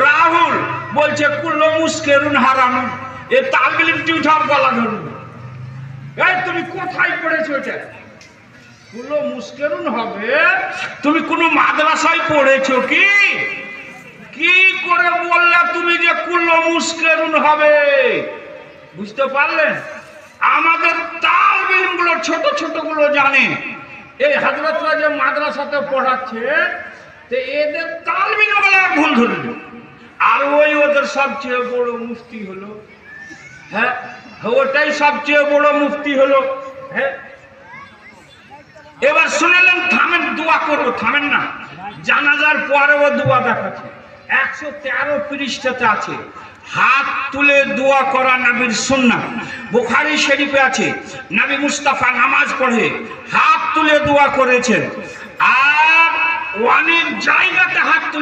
রাহুল বলছে কুল্লো মুস্কেরুন হারানুন, এ তালবিলিম টিউটার গলা ধরুন। তুমি কোথায় পড়েছো? এটা কুল্লো মুস্কেরুন হবে? তুমি কোনো মাদ্রাসায় পড়েছো কি? কি করে বললে তুমি যে কুল্লো মুস্কেরুন হবে? বুঝতে পারলেন? আমাদের তালবিলিম গুলো ছোট ছোট গুলো জানে। এই হযরতরা যে মাদ্রাসাতে পড়াচ্ছে, এদের তালবিল ওয়ালা ভুল ধরল, আর ওই ওদের সবচেয়ে বড় মুফতি হলো। হ্যাঁ, ওটাই সবচেয়ে বড় মুফতি হলো। হ্যাঁ, এবার শুনলেন, থামেন, দোয়া করবো, থামেন না। জানাজার পরেও দোয়া দেখাচ্ছে, 113 পৃষ্ঠাতে আছে। হাত তুলে দোয়া করা নবীর সুন্নাত, বুখারী শরীফে আছে। নবী মুস্তাফা নামাজ পড়ে হাত তুলে দোয়া করেছেন, আর অনেক জায়গাতে হাত তুলে